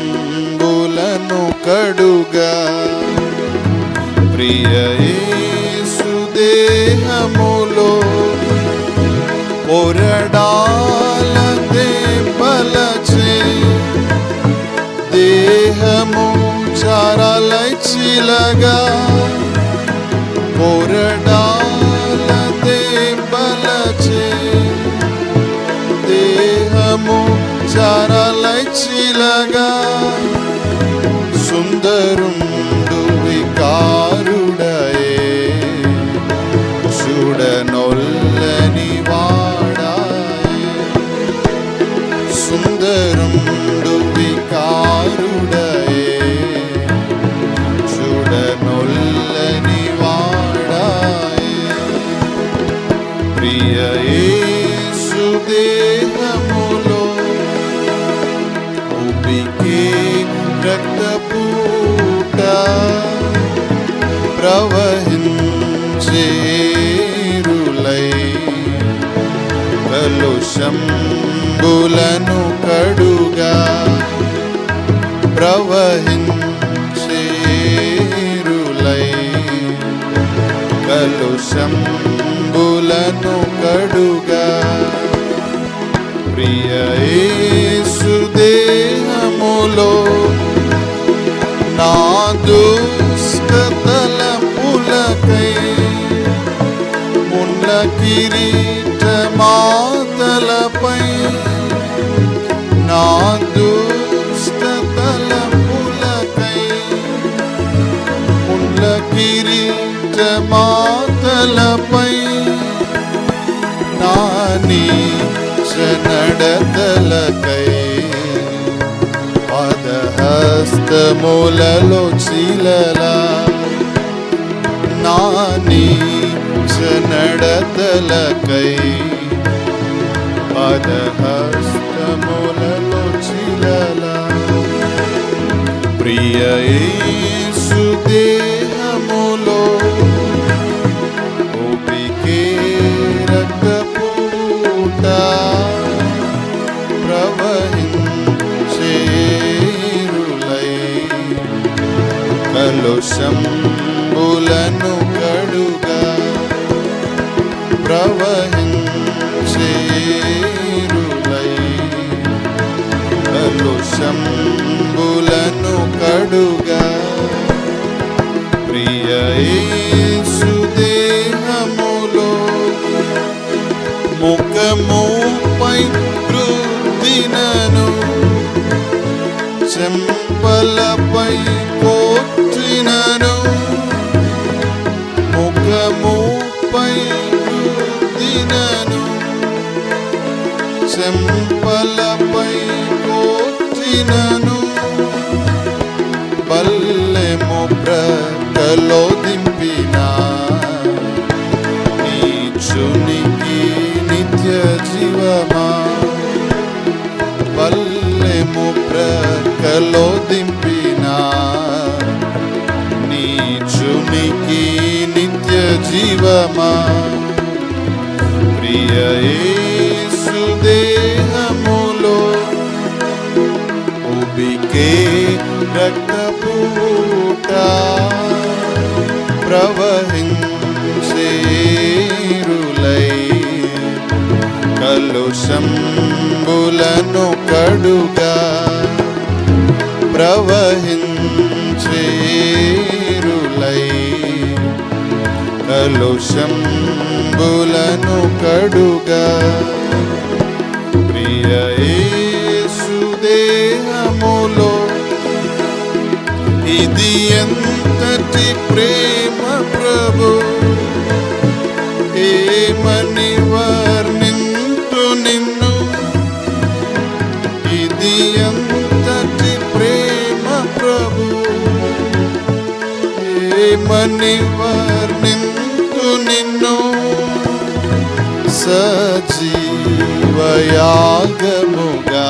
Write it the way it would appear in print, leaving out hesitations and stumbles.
కలుషంబులను కడుగా ప్రియ యేసు దేహములో పొరడాల దెబ్బలచే దేహము చారలై చిలగా పొరడాల దెబ్బలచే దేహము చారలై చిలగా సుందరుండు వికారుడయే చూడనొల్లని వాడాయే సుందరుండు వికారుడయే చూడనొల్లని వాడాయే ప్రియ యేసు దేహములో ఉబికే రక్తపూట ప్రవహించేరులై కలుషంబులను కడుగా ప్రవహించేరులై కలుషంబులను కడుగా ప్రియ యేసు దేహములో నా దుష్టతలపులకై ముళ్ళ కిరీటమాతలపై నా దుష్టతలపులకై ముళ్ళ కిరీటమాతలపై నా నీచ నడతలకై పాదహస్తములలో చీలలా నా నీచ నడతలకై పాదహస్తములలో చీలలా ప్రియ యేసు దేహములో ఉబికే రక్తపూట ప్రవహించేరులై కలుషంబులను కడుగా ప్రవహించేరులై కలుషంబులను కడుగా ప్రియ యేసు దేహములో ముఖముపై వృద్ధినను చెంపలపై కోట్టినను ముఖముపై వృద్ధినను చెంపలపై కోట్టినను బల్లెము ప్రకలో దింపిన నీచునికి నిత్య జీవమా బల్లెము ప్రకలో దింపిన నీచునికి నిత్య జీవమా ప్రియ యేసు దేహములో ఉబికే రక్తపూట ప్రవహించేరులై కలుషంబులను కడుగా ప్రవహించేరులై కలుషంబులను కడుగా ప్రియ యేసు దేహములో ఇది ఎంతటి ప్రేమ ప్రభు ఏమని వర్ణింతు నిన్ను ఇది ఎంతటి ప్రేమ ప్రభు ఏమని వర్ణింతు నిన్ను సజీవయాగముగా